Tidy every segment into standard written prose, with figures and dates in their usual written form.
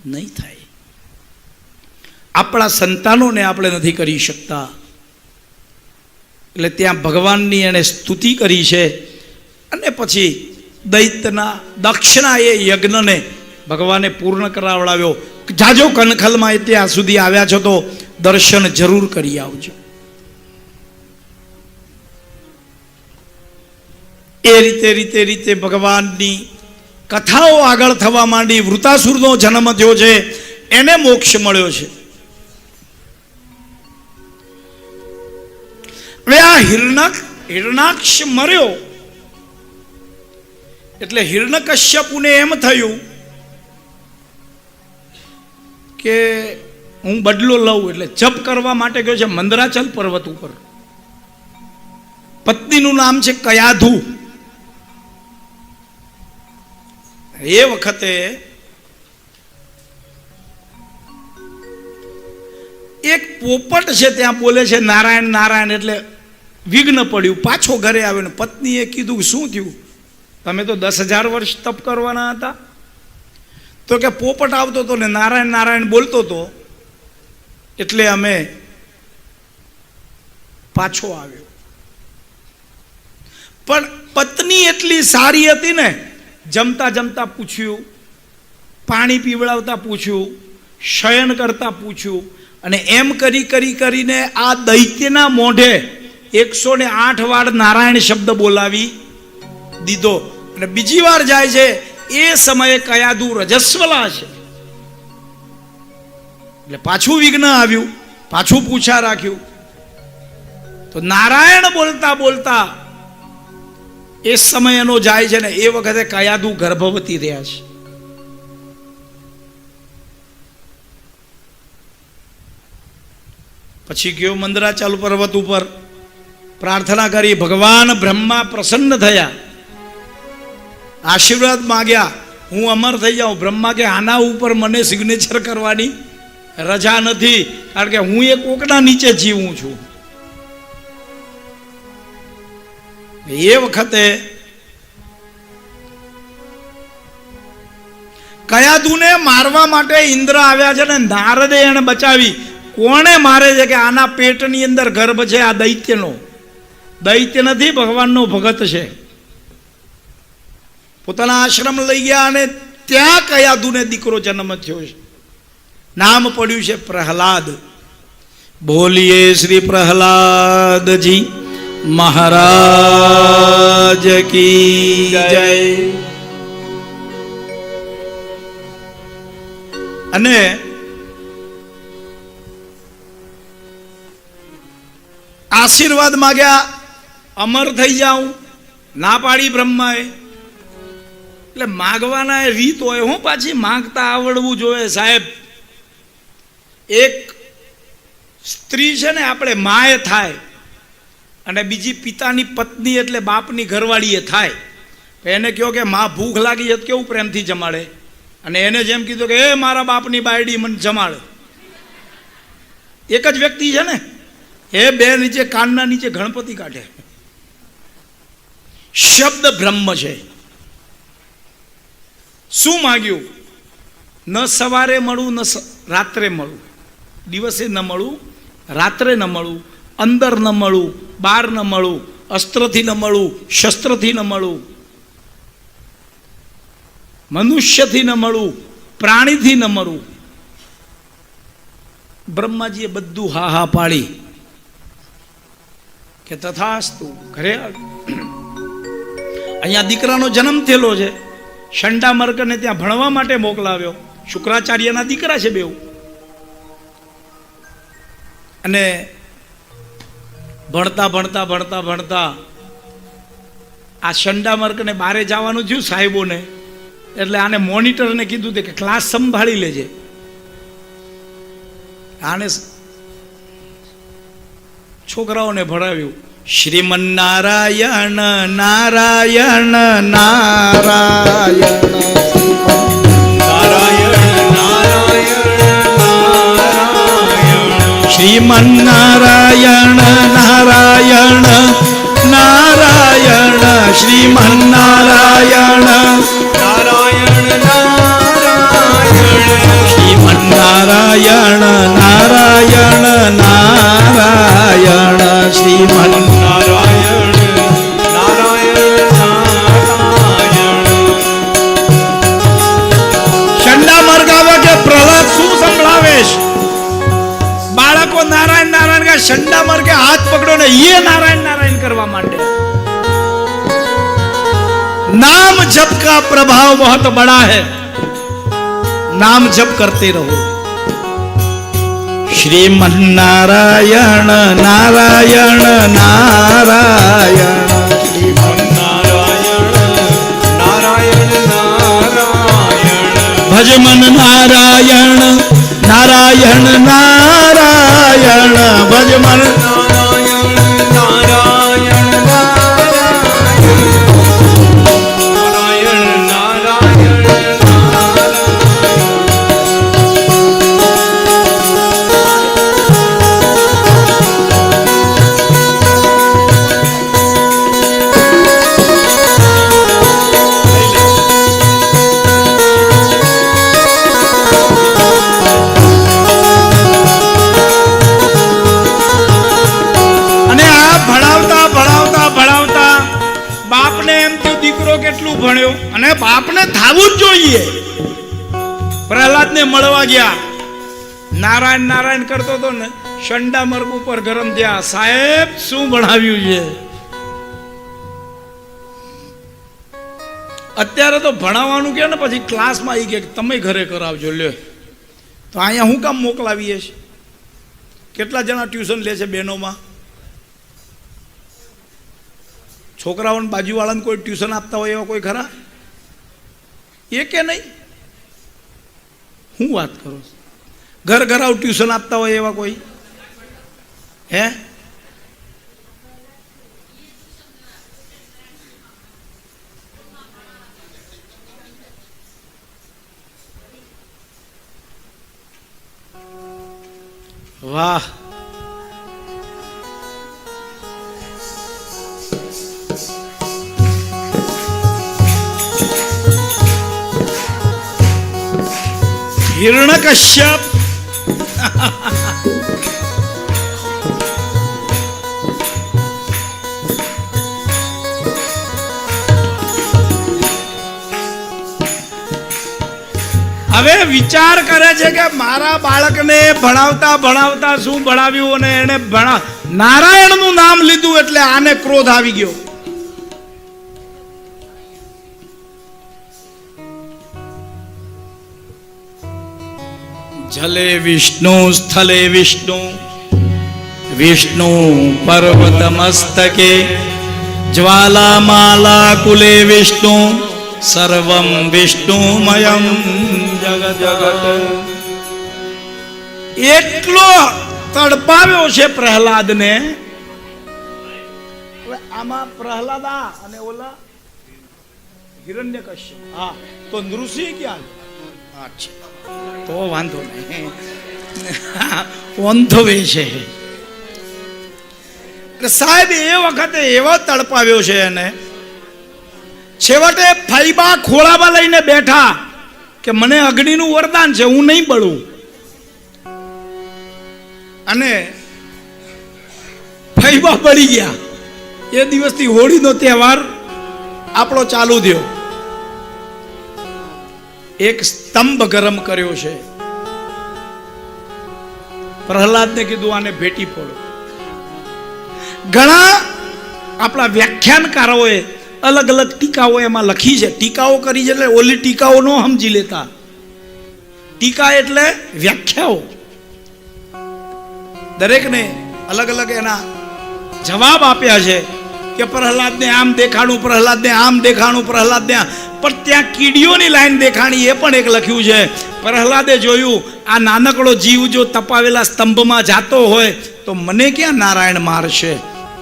નહીં થાય. આપણા સંતાનોને આપણે નથી કરી શકતા, એટલે ત્યાં ભગવાનની એણે સ્તુતિ કરી છે. અને પછી દૈત્યના દક્ષના એ યજ્ઞને ભગવાને પૂર્ણ કરાવડાવ્યો. જાજો કનખલમાં ત્યાં સુધી આવ્યા છો તો દર્શન જરૂર કરી આવજો. એ રીતે ભગવાનની કથાઓ આગળ થવા માંડી. વૃતાસુરનો જન્મ થયો છે, એને મોક્ષ મળ્યો છે. હવે આ હિરણાક્ષ મર્યો એટલે હિરણ્યકશ્યપુને એમ થયું કે હું બદલો લઉં, એટલે જપ કરવા માટે ગયો છે મંદરાચલ પર્વત ઉપર. પત્નીનું નામ છે કયાધુ. એ વખતે એક પોપટ છે ત્યાં બોલે છે નારાયણ નારાયણ, એટલે વિઘ્ન પડ્યું. પાછો ઘરે આવ્યો ને પત્નીએ કીધું શું થયું, તમે તો 10,000 વર્ષ તપ કરવાના હતા. તો કે પોપટ આવતો હતો ને નારાયણ નારાયણ બોલતો હતો એટલે અમે પાછો આવ્યો. પણ પત્ની એટલી સારી હતી ને, જમતા જમતા પૂછ્યું, પાણી પીવડાવતા પૂછ્યું, શયન કરતા પૂછ્યું, અને એમ કરીને આ દૈત્યના મોઢે 108 વાર નારાયણ શબ્દ બોલાવી દીધો. અને બીજી વાર જાય છે એ સમયે કયાધુ રજસ્વલા છે, એટલે પાછું વિઘ્ન આવ્યું, પાછું પૂછા રાખ્યું. તો નારાયણ બોલતા બોલતા એ સમય એનો જાય છે ને એ વખતે કયાધુ ગર્ભવતી રહ્યા છે. પછી ગયો મંદરાચલ પર્વત ઉપર, પ્રાર્થના કરી. ભગવાન બ્રહ્મા પ્રસન્ન થયા, આશીર્વાદ માંગ્યા, હું અમર થઈ જાઉં. બ્રહ્મા કે આના ઉપર મને સિગ્નેચર કરવાની રજા નથી, કારણ કે હું એ કોકના નીચે જીવું છું. એ વખતે કયાધુને મારવા માટે ઇન્દ્ર આવ્યા છે ને નારદે એને બચાવી. કોણે મારે છે કે આના પેટની અંદર ગર્ભ છે આ દૈત્યનો. દૈત્ય નથી, ભગવાનનો ભગત છે. પોતાના આશ્રમ લઈ ગયા અને ત્યાં કયાધુને દીકરો જન્મ થયો છે. નામ પડ્યું છે પ્રહલાદ. બોલીએ શ્રી પ્રહલાદજી મહારાજ કી જય. અને આશીર્વાદ માગ્યા, અમર થઈ જાઉં, ના પાડી બ્રહ્માએ. એટલે માગવાના એ રીત હોય, હું પાછી માગતા આવડવું જોઈએ સાહેબ. એક સ્ત્રી છે ને આપણે માએ થાય, અને બીજી પિતાની પત્ની એટલે બાપની ઘરવાળી એ થાય. એને કહો કે માં ભૂખ લાગી છે કેવું પ્રેમથી જમાડે, અને એને જેમ કીધું કે એ મારા બાપની બાયડી મને જમાડે. એક જ વ્યક્તિ છે ને, એ બે નીચે કાનના નીચે ગણપતિ કાઢે. શબ્દ બ્રહ્મ છે. શું માગ્યું? ન સવારે મળું, ન રાત્રે મળું, દિવસે ન મળું, રાત્રે ન મળું, અંદર ન મળું, બહાર ન મળું, અસ્ત્રથી ન મળું, શસ્ત્રથી ન મળું, મનુષ્યથી ન મળું, પ્રાણીથી ન મળું. બ્રહ્માજીએ બધું હા હા પાડી કે તથાસ્તુ. ઘરે અહીંયા દીકરાનો જન્મ થયેલો છે. શંડામર્કને ત્યાં ભણવા માટે મોકલાવ્યો. શુક્રાચાર્યના દીકરા છે બેઉ. અને ભણતા ભણતા ભણતા ભણતા આ શંડામર્કને બારે જવાનું થયું સાહેબોને. એટલે આને મોનિટરને કીધું કે ક્લાસ સંભાળી લેજે. આને છોકરાઓને ભણાવ્યું. શ્રીમન્નારાયણ નારાયણ નારાયણ શ્રીમન્નારાયણ નારાયણ નારાયણ શ્રીમન્નારાયણ નારાયણ નારાયણ शंडा मार के हाथ पकड़ो ने ये नारायण नारायण करवा मांडे। नाम जप का प्रभाव बहुत बड़ा है, नाम जप करते रहो। श्रीमन नारायण नारायण नारायण, श्रीमन नारायण नारायण नारायण, भजमन नारायण नारायण नारायण, भजमन नारायण नारायण नारायण, नारायण કેટલું ભણ્યો અને બાપને થાવું જ જોઈએ. પ્રહલાદને મળવા ગયા, નારાયણ નારાયણ કરતો હતો ને, શંડા મર્ગ ઉપર ગરમ થયા. સાહેબ શું ભણાવ્યું છે? અત્યારે તો ભણાવવાનું કે ને પછી ક્લાસમાં આવી ગયા તમે ઘરે કરાવજો લ્યો. તો અહીંયા હું કામ મોકલાવીએ છીએ? કેટલા જણા ટ્યુશન લે છે બહેનોમાં? છોકરાઓને બાજુવાળાને કોઈ ટ્યુશન આપતા હોય એવા કોઈ ખરા? એ કે નહીં? હું વાત કરું? ઘર ઘરાવ ટ્યુશન આપતા હોય એવા કોઈ હે? વાહ, હિરણ્યકશ્યપ હવે વિચાર કરે છે કે મારા બાળકને ભણાવતા ભણાવતા શું ભણાવ્યું, અને એને નારાયણનું નામ લીધું એટલે આને ક્રોધ આવી ગયો. જલે વિષ્ણુ સ્થલે વિષ્ણુ, વિષ્ણુ પર્વત મસ્તકે, જ્વાલામાલા કુલે વિષ્ણુ, સર્વમ વિષ્ણુમયમ જગત જગત. એટલો તડપાવ્યો છે પ્રહલાદને. આમાં પ્રહલાદા અને ઓલા હિરણ્યકશ્યપ, હા તો નૃસિંહ ક્યાં? અચ્છા, તો વાંધો નહીં, ઓન ધ વે છે. સાહેબ એ વખતે એવો તડપાવ્યો છે એને, છેવટે ફૈબા ખોળામાં લઈને બેઠા કે મને અગ્નિનું વરદાન છે, હું નહીં બળું. અને ફૈબા બળી ગયા. એ દિવસથી હોળીનો તહેવાર આપણો ચાલુ થયો. એક સ્તંભ ગરમ કર્યો છે. પ્રહલાદને કીધું આને ભેટી પડો. ઘણા આપણા વ્યાખ્યાનકારોએ અલગ અલગ ટીકાઓ એમાં લખી છે. ટીકાઓ કરી છે એટલે ઓલી ટીકાઓ ન સમજી લેતા. ટીકા એટલે વ્યાખ્યાઓ. દરેકને અલગ અલગ એના જવાબ આપ્યા છે કે પ્રહલાદને આમ દેખાણું, પ્રહલાદને આમ દેખાણું, પ્રહલાદને આમ. પણ ત્યાં કીડીઓની લાઈન દેખાણી એ પણ એક લખ્યું છે. પ્રહલાદે જોયું આ નાનકડો જીવ જો તપાવેલા સ્તંભમાં જાતો હોય તો મને ક્યાં નારાયણ મારશે,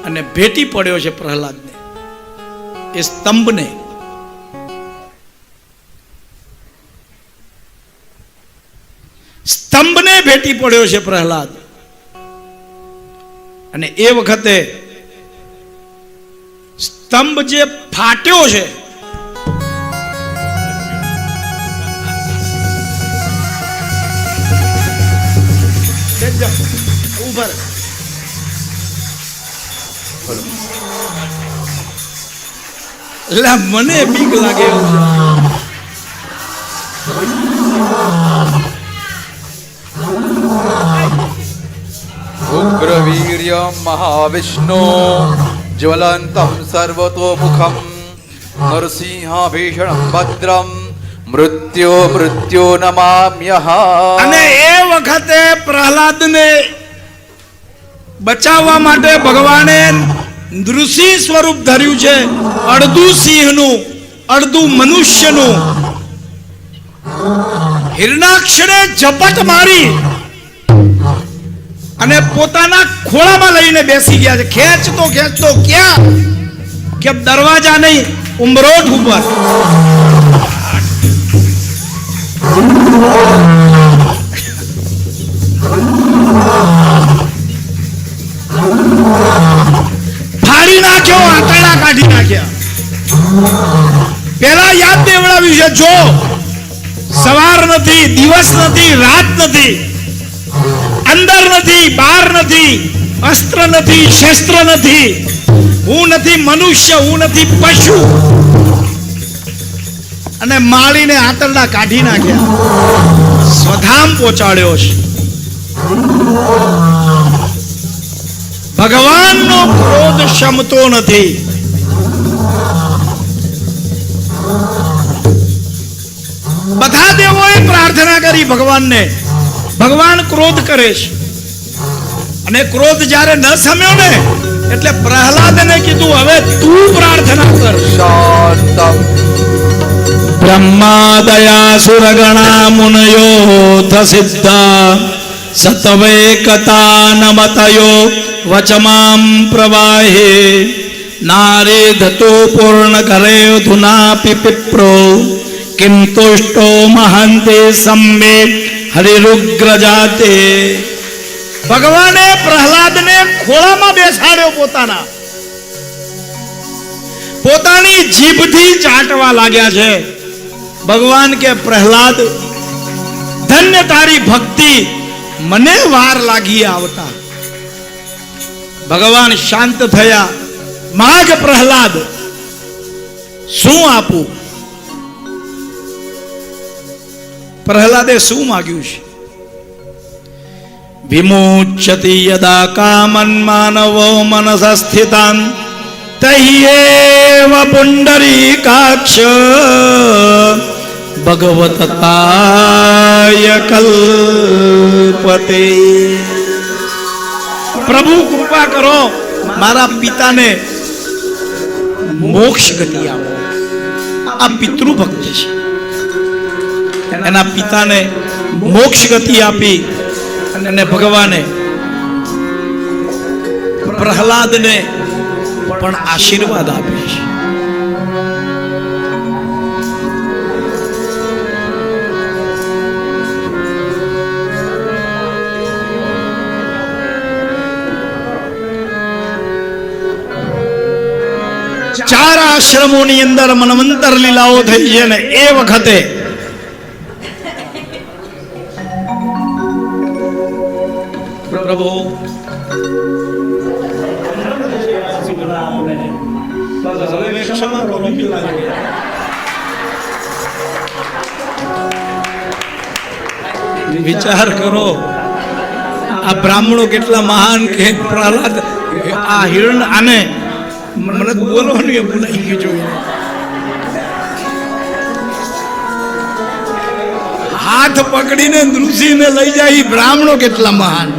અને ભેટી પડ્યો છે પ્રહલાદને, એ સ્તંભને. સ્તંભને ભેટી પડ્યો છે પ્રહલાદ. અને એ વખતે સ્તંભ જે ફાટ્યો છે, ઉભર એટલે મને બીક લાગે એવું છે. ઉગ્ર વીર वीर्यं महाविष्णु ज्वलन्तं सर्वतोमुखं नरसिंहभीषणं भद्रं मृत्यो नमाम्यहम्। અને એ વખતે પ્રહલાદને બચાવવા માટે ભગવાને નૃસિંહ સ્વરૂપ ધર્યું છે, અડધું સિંહનું અડધું મનુષ્યનું. હિરણાક્ષરે ઝપટ મારી અને પોતાના ખોળામાં લઈને બેસી ગયા છે. ખેંચતો ક્યાં કે દરવાજા નહીં, ઉંબરોઠ ઉપર. ફાડી નાખ્યો, આંતરડા કાઢી નાખ્યા. પેલા યાદ દેવડાવ્યું છે, જો સવાર નથી, દિવસ નથી, રાત નથી, અંદર નથી, બહાર નથી, અસ્ત્ર નથી, શસ્ત્ર નથી, હું નથી મનુષ્ય, હું નથી પશુ. અને માળીને આંતરડા કાઢી નાખ્યા, સ્વધામ પહોંચાડ્યો છે. ભગવાનનો ક્રોધ શમતો નથી. બધા દેવોએ પ્રાર્થના કરી ભગવાનને, ભગવાન ક્રોધ કરે છે. અને ક્રોધ જ્યારે ન સમ્યો ને એટલે પ્રહલાદને કીધું, હવે તું પ્રાર્થના કર. શાંતમ બ્રહ્માદયા સુરગણા મુનયો સિદ્ધા સતવૈકતા નમતયો વચમામ પ્રવાહે નારે ધતો પૂર્ણ કરે ધુના પિપ્રો કિમ તુષ્ટો મહંતે સમ્મે હરિરુગ્ર જાતે. ભગવાને પ્રહલાદને ખોળામાં બેસાડ્યો, પોતાની જીભથી ચાટવા લાગ્યા છે. ભગવાન કે પ્રહલાદ, ધન્ય તારી ભક્તિ, મને વાર લાગી આવતા. ભગવાન શાંત થયા. માગ પ્રહલાદ, શું આપું? પ્રહલાદે શું માગ્યું છે? વિમોચ્યતિ યદા કામન માનવો મનસ સ્થિતાન તહ્યેવ પુંડરીકાક્ષ ભગવત તાય કલ્પતે. પ્રભુ કૃપા કરો, મારા પિતાને મોક્ષ ગતિ આપો. આ પિતૃભક્ત છે. એના પિતાને મોક્ષ ગતિ આપી અને ભગવાને પ્રહલાદને પણ આશીર્વાદ આપે છે. ચાર આશ્રમોની અંદર મનવંતર લીલાઓ થઈ છે ને એ વખતે પ્રભુ વિચાર કરો, આ બ્રાહ્મણો કેટલા મહાન કે પ્રહલાદ આ હિરણ આને મને બોલવાનું એ ભૂલાઈ ગયું જોઈને. હાથ પકડીને ઋષિને લઈ જાય બ્રાહ્મણો કેટલા મહાન.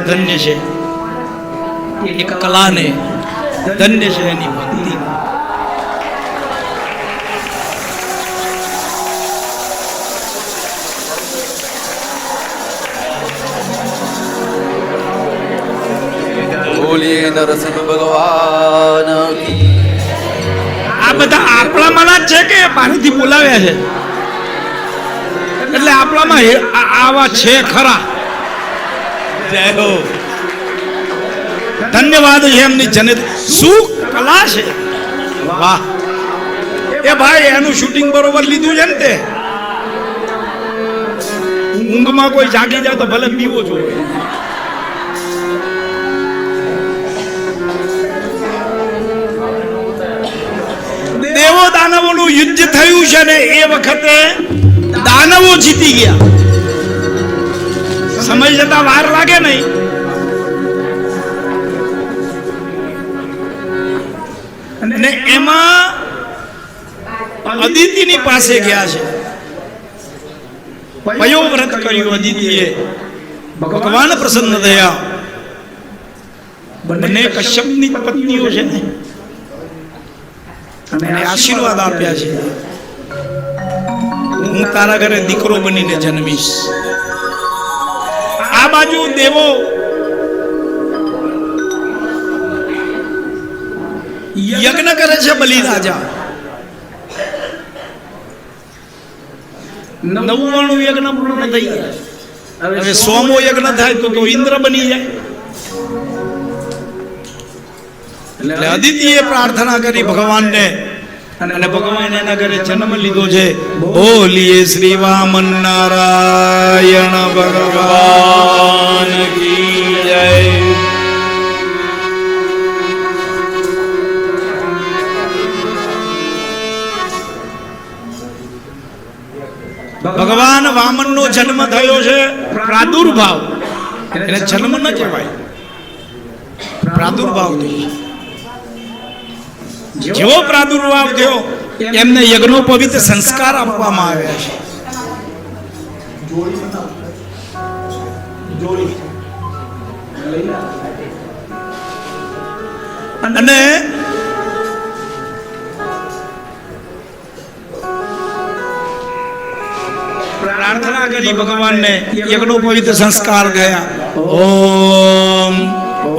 ધન્ય છે એક કલાને, ધન્ય છે એની ભક્તિ. બોલીએ નરસિંહ ભગવાન કી. આ બધા આપણામાં જ છે કે પાણીથી બોલાવ્યા છે? એટલે આપણામાં આવા છે ખરા. જય હો, ધન્યવાદ છે એમની જનત. શું કલા છે, વાહ. એ ભાઈ એનું શૂટિંગ બરોબર લીધું છે ને તે. ઊંઘમાં કોઈ જાગી જાય તો ભલે પીવો જોઈએ. દેવો દાનવોનું યુદ્ધ થયું છે ને એ વખતે દાનવો જીતી ગયા. સમય જતા વાર લાગે નહીં. અને એમાં અદિતિની પાસે ગયા છે. વયોવ્રત કર્યું અદિતિએ. ભગવાન પ્રસન્ન થયા. બંને કશ્યપની પત્નીઓ છે ને, અને આશીર્વાદ આપ્યા છે, હું તારા ઘરે દીકરો બનીને જન્મીશ. આ બાજુ દેવો યજ્ઞ કરે છે. બલિરાજા 99 યજ્ઞ પૂર્ણ થઈ ગયા. હવે 100મો યજ્ઞ થાય તો ઇન્દ્ર બની જાય. એટલે અદિતિએ પ્રાર્થના કરી ભગવાનને, અને ભગવાન એના ઘરે જન્મ લીધો છે. બોલીએ શ્રી વામન નારાયણ ભગવાન કી જય. ભગવાન વામનનો જન્મ થયો છે. પ્રાદુર્ભાવ, એને જન્મ ન કહેવાય, પ્રાદુર્ભાવ થયો. જેવો પ્રાદુર્ભાવ થયો એમને યજ્ઞોપવિત સંસ્કાર આપવામાં આવ્યા છે. અને પ્રાર્થના કરી ભગવાનને. યજ્ઞોપવિત સંસ્કાર ગયા. ઓમ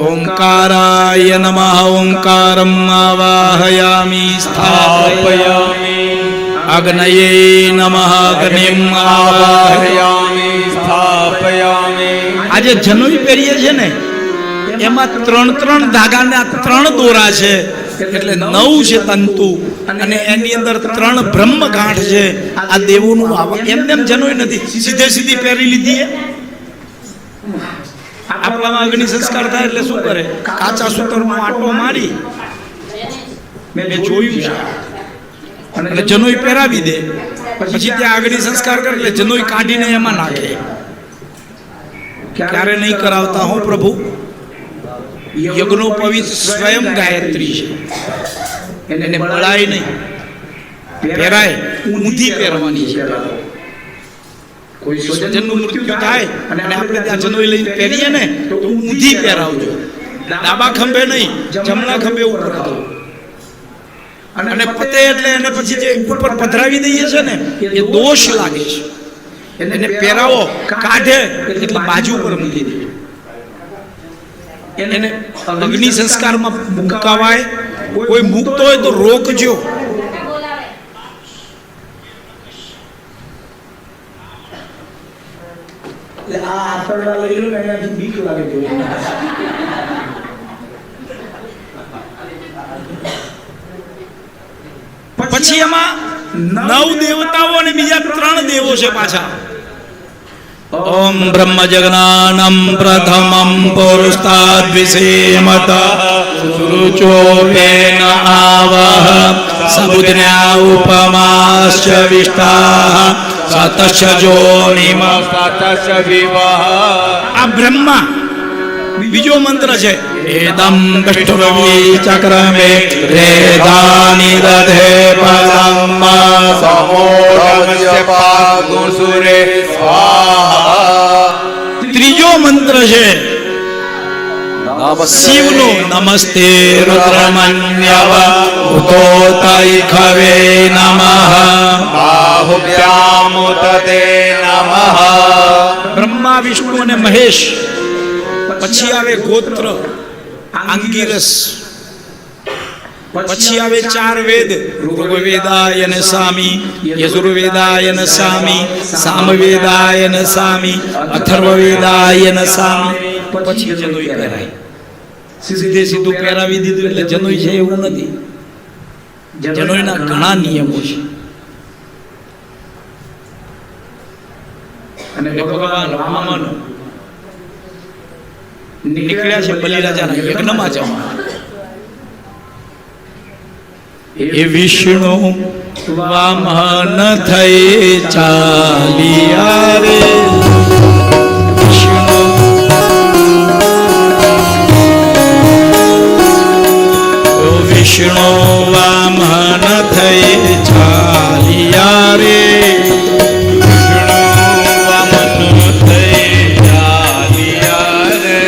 ઓંકારાય નમઃ. ઓંકારમ આવાહયામિ સ્થાપયામિ. અગ્નયે નમઃ. અગ્નિમ આવાહયામિ સ્થાપયામિ. આજે જનોઈ પહેરીએ છે ને, એમાં 3 ધાગાના 3 દોરા છે, એટલે 9 છે તંતુ, અને એની અંદર 3 બ્રહ્મ ગાંઠ છે. આ દેવોનું એમને એમ જનોઈ નથી સીધી પહેરી લીધી. આપણામાં અગ્નિ સંસ્કાર થાય એટલે શું કરે? કાચા સૂતરનો આટો મારી, મેં જોયું છે, અને જનોઈ પહેરાવી દે. પછી ત્યાં અગ્નિ સંસ્કાર કરે એટલે જનોઈ કાઢીને એમાં નાખે. ક્યારે નહીં કરાવતા હો પ્રભુ. યજ્ઞોપવિત સ્વયં ગાયત્રી છે, એને બળાય નહીં, પહેરાય. ઊંધી પહેરવાની છે. કોઈ સ્વજનનું મૃત્યુ થાય અને આપણે ત્યાં જનોઈ લઈને પહેરીએ ને, તો ઊંધી પહેરાવજો. ડાબા ખંભે નહીં, જમણા ખંભે ઉપર કરો. અને પતે એટલે એને પછી જે ઉપર પધરાવી દઈએ છે ને, એ દોષ લાગે છે. એને પહેરાવો, કાઢે એટલે બાજુ પર મૂકી દે. એને અગ્નિ સંસ્કારમાં મુકાવાય. કોઈ મૂકતો હોય તો રોકજો. પછી એમાં 9 દેવતાઓ અને બીજા 3 દેવો છે પાછા. ઓમ બ્રહ્મ જગનાનમ પ્રથમમ પુરુષાદ વિષેમત સુરુચોપેન આવહ સબુદ્ર્યા ઉપમાશ્ચ વિષ્ટાઃ સતશ્ચ જોનિમ સતશ્ચ વિવાહ. આ બ્રહ્મા બીજો મંત્ર છે. એદમ વિષ્ણુરવિ ચક્રમે રેદાનિ દધે પદમ સમોરસ્ય પાગુસુરે સ્વાહા. ત્રીજો મંત્ર છે શિવનો. નમસ્તે રુદ્રમન્યવ ઉતોતૈખવે નમઃ. બાહુભ્યામુતતે નમઃ. બ્રહ્મા, વિષ્ણુ અને મહેશ. પછી આવે ગોત્ર આંગિરસ. પછી આવે 4 વેદ. ઋગ્વેદાય ન સામી, યજુર્વેદાય ન સામી, સામવેદાય ન સામી, અથર્વવેદાય ન સામી. પછી જનોઈ પહેરાય. સીધું પહેરાવી દીધું એટલે જનોઈ છે એવું નથી. જનોઈના ઘણા નિયમો છે. અને ભગવાન વામન નીકળ્યા છે બલિરાજાના યજ્ઞમાં જવા. એ વિષ્ણુ વામન થઈ ચાલિયા રે વિષ્ણુ વિષ્ણુ વામન થઈ ચાલિયા રે વિષ્ણુ વામન થઈ ચાલિયા રે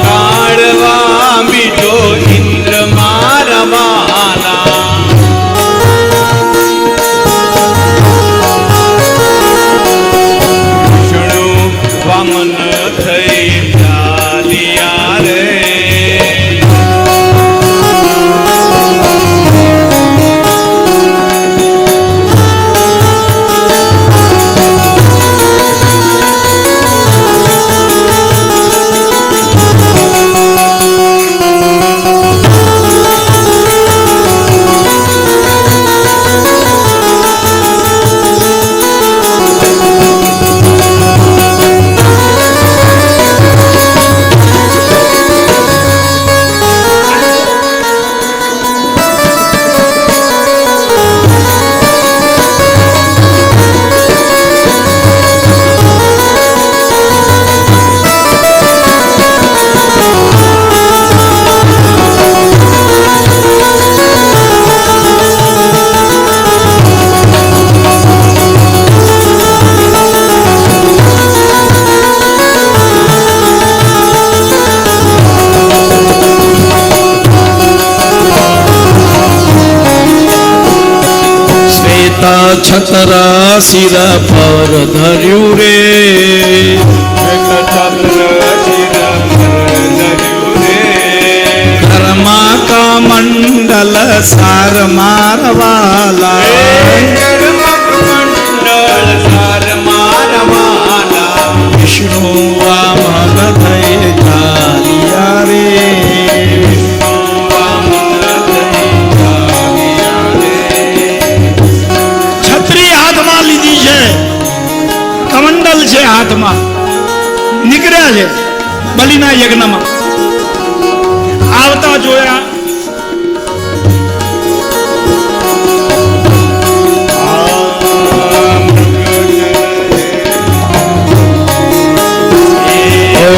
કાળવા મીઠો ઇન્દ્ર મારા વાલા વિષ્ણુ વામન થઈ ચાલિયા રે છતરા શિર પર ધર્યું રે ઘરમાં કમંડલ સાર મારવાલા વિષ્ણુ વામન થઈ ચાલિયા રે લીધી છે કમંડલ છે હાથમાં નીકળ્યા છે બલિના યજ્ઞમાં આવતા જોયા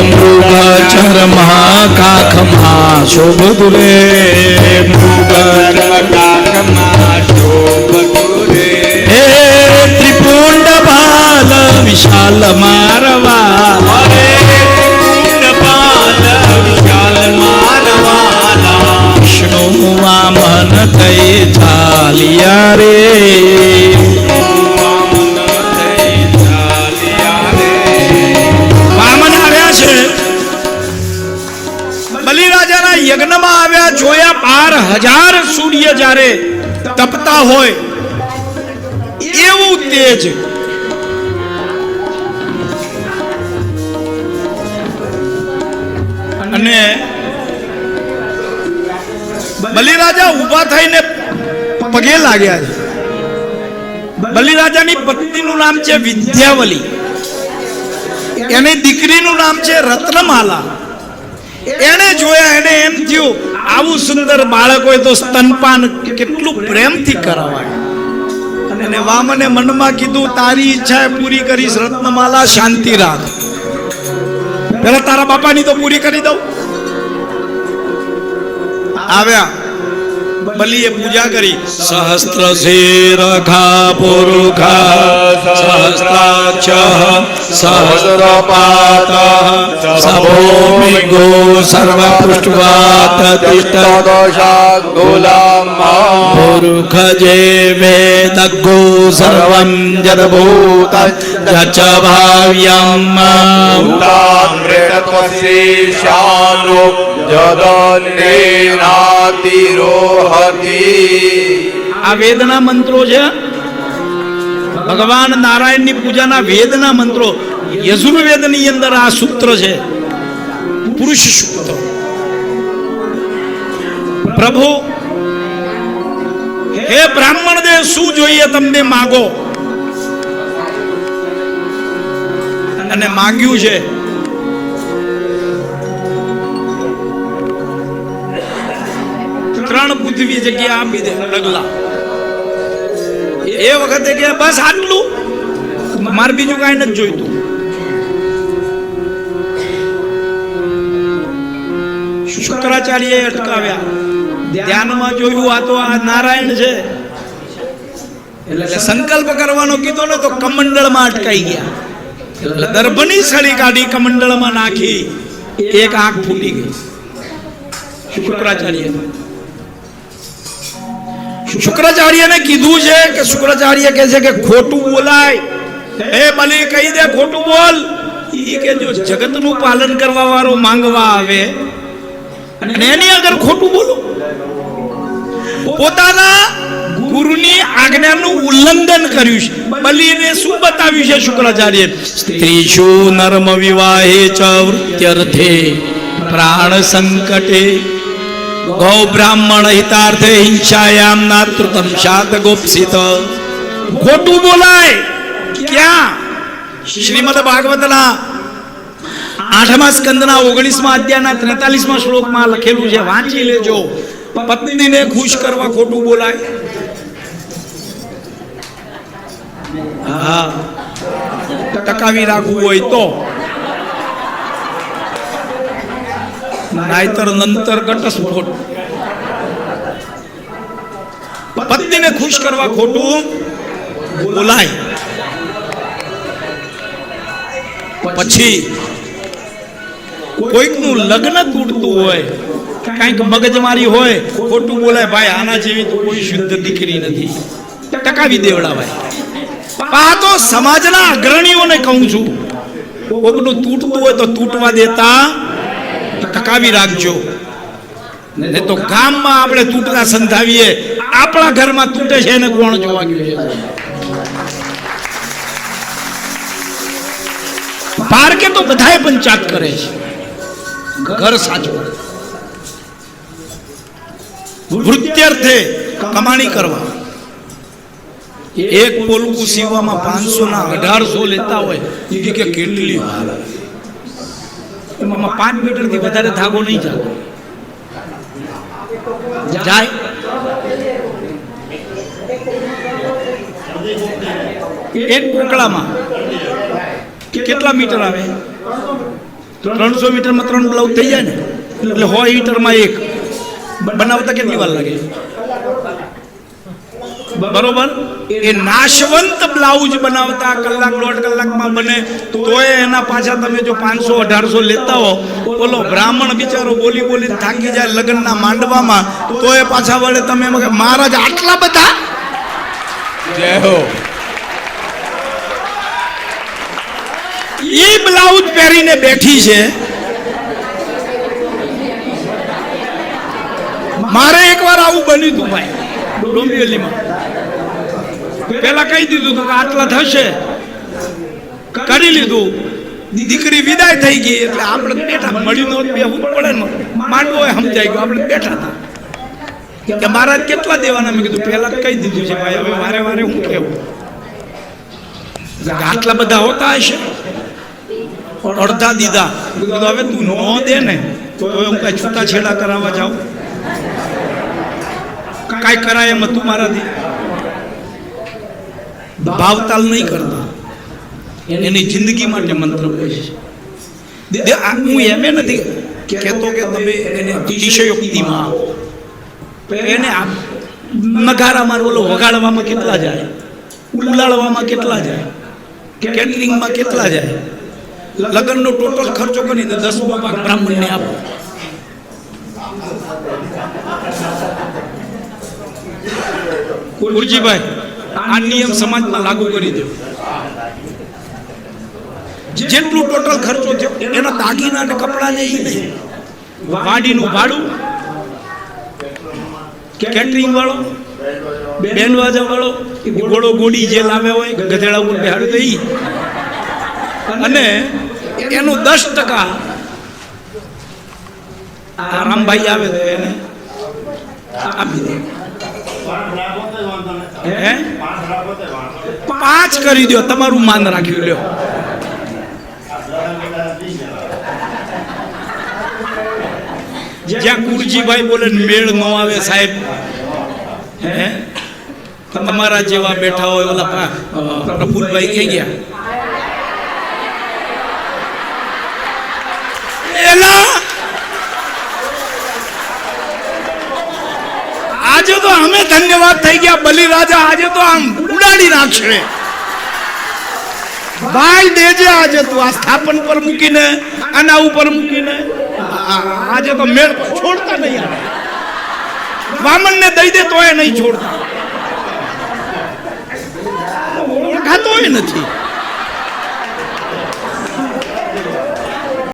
મૃગ ચરમા કાખમાં શોભતું રે મૃગ કાખમાં શોભતું રે ત્રિપુંડ બાલ વિશાલ મારવા વિષ્ણુ વામન થઈ ચાલિયા રે વામન આવ્યા છે બલિરાજાના યજ્ઞમાં આવ્યા જોયા 12,000 સૂર્ય જ્યારે તપતા હોય એવું તેજ અને બલિરાજા ઉભા થઈને પગે લાગ્યા છે બલિરાજાની પત્નીનું નામ છે વિદ્યાવલી એની દીકરીનું નામ છે રત્નમાલા એને જોયા એને એમ થયું આવું સુંદર બાળક હોય તો સ્તનપાન કેટલું પ્રેમથી કરાવાય અને વામને મનમાં કીધું તારી ઈચ્છા પૂરી કરીશ રત્નમાલા શાંતિ રાખ પેલા તારા બાપાની તો પૂરી કરી દઉં આવ્યા બલિએ પૂજા કરી સહસ્ત્ર શિરખા પુરુખા સહસ્રાક્ષ સહસ્રપાત સભૂમિ ગો સર્વ પૃષ્ઠવાત તિષ્ઠદોષાગુલમ પુરુખ જે વેદ ગો સર્વં જદભૂત યચ ભાવ્યમ ભૂતામૃતત્વશેષાનો આ વેદના મંત્રો છે ભગવાન નારાયણની પૂજાના વેદના મંત્રો યજુર્વેદની અંદર આ સૂત્ર છે પુરુષ સૂક્ત પ્રભુ હે બ્રાહ્મણ દેવ શું જોઈએ તમને માગો અને માંગ્યું છે પૃથ્વી જગ્યા આપી દે ડગલા. એ વખતે કે બસ આટલું, મારે બીજું કાંઈ નથી જોઈતું. શુક્રાચાર્ય અટકાવ્યા. ધ્યાનમાં જોયું આ તો આ નારાયણ છે, એટલે સંકલ્પ કરવાનો કીધો ને તો કમંડળમાં અટકાઈ ગયા. એટલે દર્ભની સળી કાઢી કમંડળમાં નાખી, એક આંખ ફૂટી ગઈ શુક્રાચાર્યને કીધું છે કે શુક્રાચાર્ય કહે છે કે ખોટું બોલાય, હે બલી કહી દે ખોટું બોલ. ઈ કે જો જગતનું પાલન કરવા વાળો માંગવા આવે અને એની આગળ ખોટું બોલો, પોતાના ગુરુની આજ્ઞાનું ઉલ્લંઘન કર્યું છે. બલીને શું બતાવ્યું છે શુક્રાચાર્ય? સ્ત્રીષુ નર્મ વિવાહે ચ વૃત્યર્થે પ્રાણ સંકટે ગૌ બ્રાહ્મણ હિતાર્થે હિંસાયામ નાતૃતમ શાત ગોપસિત. ખોટું બોલાય ક્યાં? શ્રીમદ ભાગવતના 8મા સ્કંદના 19મા અધ્યાયના 43મા શ્લોકમાં લખેલું છે, વાંચી લેજો. પત્નીને ખુશ કરવા ખોટું બોલાય? હા, ટકાવી રાખવું હોય તો, નાયતર નંતર ઘટસ્ફોટ. પત્નીને ખુશ કરવા ખોટું બોલાય. પછી કોઈકનું લગ્ન તૂટતું હોય, કાંઈક મગજમારી હોય, ખોટું બોલાય. ભાઈ આના જેવી તો કોઈ શુદ્ધ દીકરી નથી, ટકાવી દેવડાવાય. આ તો સમાજના અગ્રણીઓને કહું છું, કોઈકનું તૂટતું હોય તો તૂટવા દેતા ટકાવી રાખજો. ને તો ગામમાં આપણે તૂટતા સંધાવીએ, આપણા ઘરમાં તૂટે છે એને કોણ જોવા ગયું છે? પાર્કે તો બધાય પંચાયત કરે છે, ઘર સાચવું. વૃત્યર્થે કમાણી કરવા. એક પોલકું સીવવામાં 500 ના 1800 લેતા હોય, એ કે કેટલી એમાં 5 મીટર થી વધારે ધાગો નહીં જાય. એક પોકળામાં કેટલા મીટર આવે? 300 મીટરમાં 3 બ્લાઉઝ થઈ જાય ને, એટલે 100 મીટરમાં એક બનાવતા કેટલી વાર લાગે? બરોબર. એ નાશવંત બ્લાઉઝ બનાવતા કલાક 1.5 કલાકમાં બને, તોય એના પાછા તમે જો 500-1800 લેતા હો. બોલો, બ્રાહ્મણ બિચારો બોલી બોલી થાકી જાય લગ્નના માંડવામાં, તોય પાછા વળે તમે મહારાજ આટલા બધા. જય હો. એ બ્લાઉઝ પહેરીને બેઠી છે. મારે એકવાર આવું બન્યું હતું ભાઈ, ડોંબિવલીમાં. પેલા કહી દીધું કે આટલા થશે, કરી લીધું. દીકરી વિદાય થઈ ગઈ એટલે આપણે બેઠા, મળ્યું નહોતું, બેહવું પડે ને, માંડવો સમજાઈ ગયો, આપણે બેઠા હતા કે મહારાજ કેટલા દેવાના? મેં કીધું પહેલા કહી દીધું છે ભાઈ, હવે વારે વારે હું કેવું? આટલા બધા હોતા હશે, અડધા દીધા. હવે તું ન દે ને તો હું કઈ છૂટા છેડા કરાવવા જાઉં? કાંઈ કરાય એમ તું મારાથી ભાવતાલ નહીં કરતા. એની જિંદગી માટે મંત્ર હોય છે. હું એમ નથી કહેતો કે તમે એને અતિશયોક્તિમાં, એને નગારામાં ઓલો વગાડવામાં કેટલા જાય, ઉલાળવામાં કેટલા જાય, કેટરિંગમાં કેટલા જાય. લગ્નનો ટોટલ ખર્ચો કરીને 10મો ભાગ બ્રાહ્મણને આપો. ગુરુજીભાઈ, આ નિયમ સમાજમાં લાગુ કરી દો. જેટલું ટોટલ ખર્ચો થયો એના દાગીના અને કપડા ને એ નહીં, વાડીનું ભાડું, કેટરિંગ વાળો, બેન્ડ વાજા વાળો, ઘોડો ઘોડી જે લાવે હોય ગધેડા ઉપર બેહાડ્યું તો ઈ, અને એનું 10% રામભાઈ આવે તો એને આપી દે. 5 કરી દો, તમારું માન રાખ્યું. લ્યો, જ્યાં કુરજીભાઈ બોલે ને મેળ ન આવે સાહેબ, હે તમારા જેવા બેઠા હોય ઓલા પ્રફુલભાઈ ક્યાં ગયા? એલા આજે તો અમે ધન્યવાદ થઈ ગયા. બલિરાજા આજે તો આમ ઉડાડી નાખશે. ભાઈ દેજે આજે તું આ સ્થાપન પર મૂકીને આના ઉપર મૂકીને આજે તો મેળ છોડતા નહીં. આવે વામન ને દઈ દે તોય નહીં છોડતા, ઓળખાતો નથી.